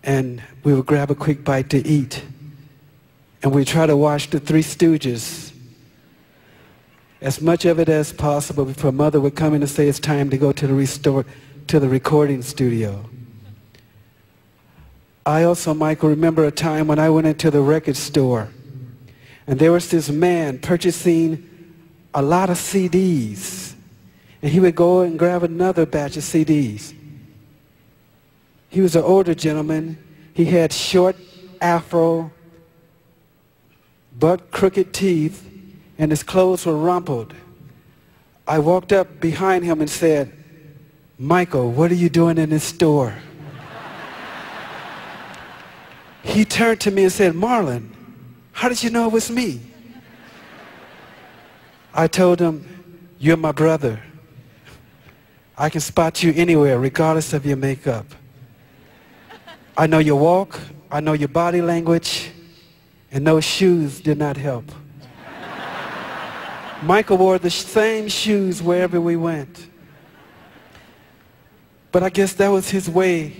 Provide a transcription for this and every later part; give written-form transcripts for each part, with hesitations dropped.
and we would grab a quick bite to eat. And we'd try to watch the Three Stooges, as much of it as possible before Mother would come in and say it's time to go to the recording studio. I also, Michael, remember a time when I went into the record store and there was this man purchasing a lot of CDs, and he would go and grab another batch of CDs. He was an older gentleman. He had short afro, butt crooked teeth, and his clothes were rumpled. I walked up behind him and said, "Michael, what are you doing in this store?" He turned to me and said, "Marlon, how did you know it was me?" I told him, "You're my brother. I can spot you anywhere, regardless of your makeup. I know your walk, I know your body language, and those shoes did not help." Michael wore the same shoes wherever we went. But I guess that was his way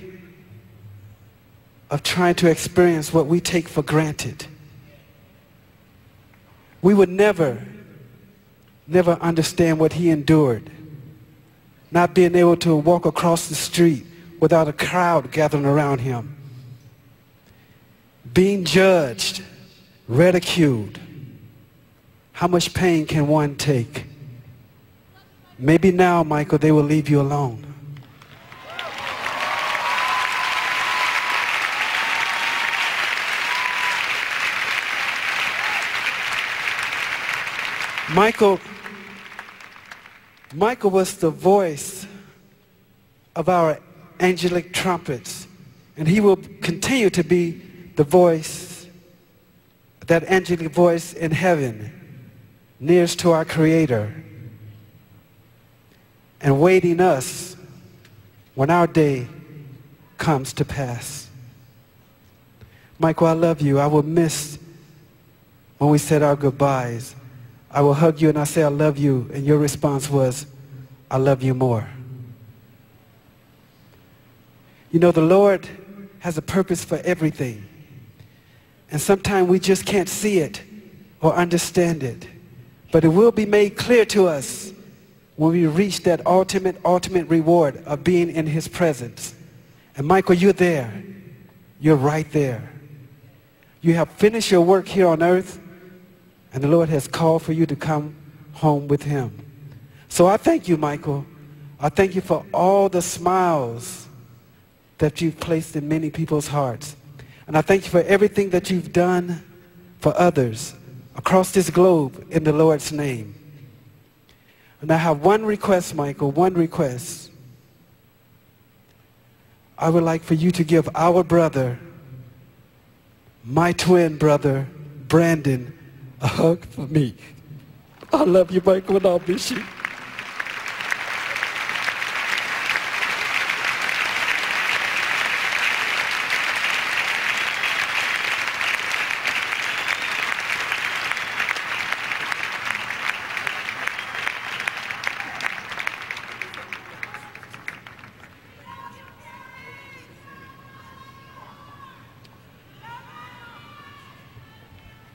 of trying to experience what we take for granted. We would never understand what he endured. Not being able to walk across the street without a crowd gathering around him. Being judged, ridiculed. How much pain can one take? Maybe now, Michael, they will leave you alone. Michael was the voice of our angelic trumpets, and he will continue to be the voice, that angelic voice in heaven, nearest to our Creator, and waiting us when our day comes to pass. Michael, I love you. I will miss when we said our goodbyes. I will hug you and I say I love you, and your response was, "I love you more." You know, the Lord has a purpose for everything, and sometimes we just can't see it or understand it, but it will be made clear to us when we reach that ultimate reward of being in His presence. And Michael, you're there. You're right there. You have finished your work here on earth, and the Lord has called for you to come home with Him. So I thank you, Michael. I thank you for all the smiles that you've placed in many people's hearts. And I thank you for everything that you've done for others across this globe in the Lord's name. And I have one request, Michael, one request. I would like for you to give our brother, my twin brother, Brandon, a hug for me. I love you, Michael, and I'll miss you.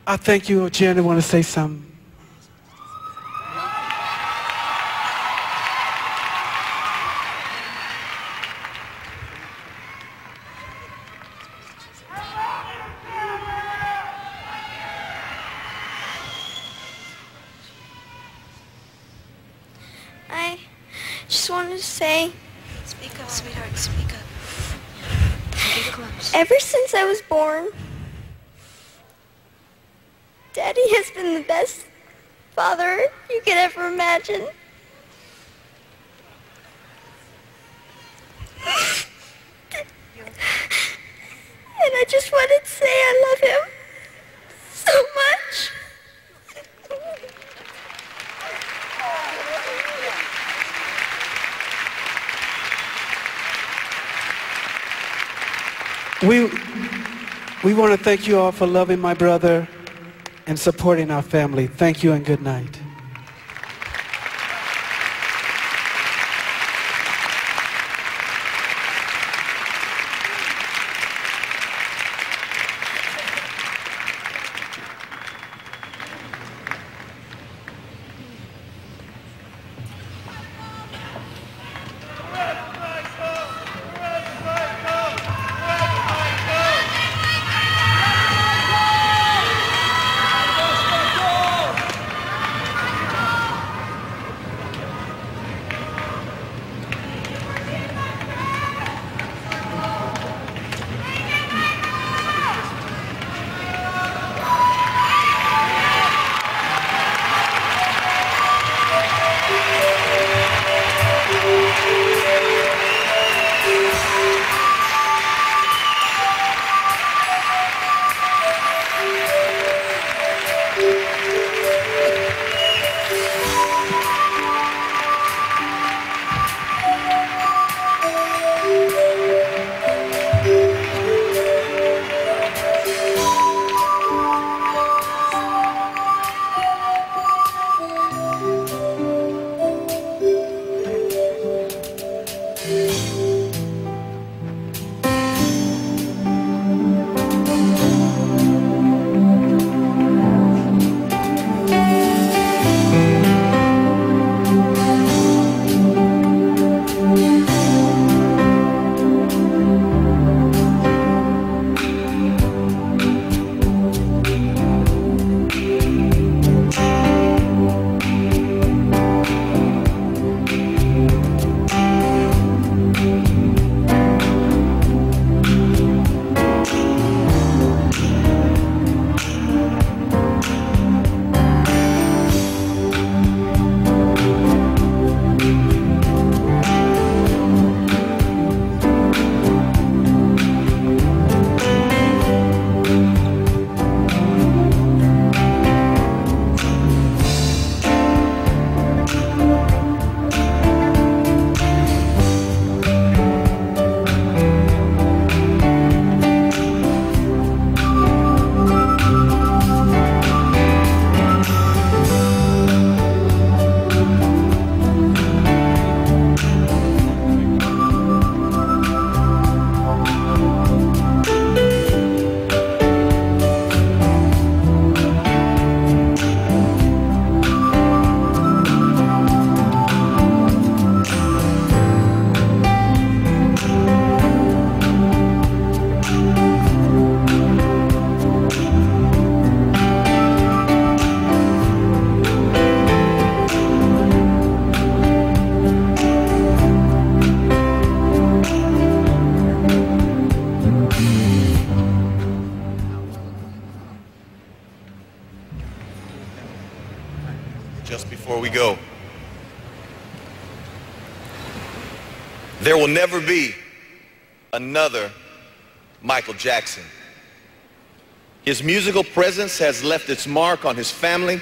I thank you. Janet, want to say something? I just wanted to say, speak up, sweetheart, speak up. Get close. Ever since I was born, Daddy has been the best father you could ever imagine. And I just wanted to say I love him so much. We want to thank you all for loving my brother and supporting our family. Thank you and good night. just before we go. There will never be another Michael Jackson. His musical presence has left its mark on his family,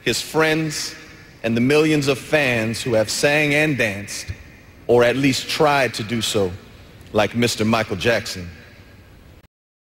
his friends, and the millions of fans who have sang and danced, or at least tried to do so, like Mr. Michael Jackson.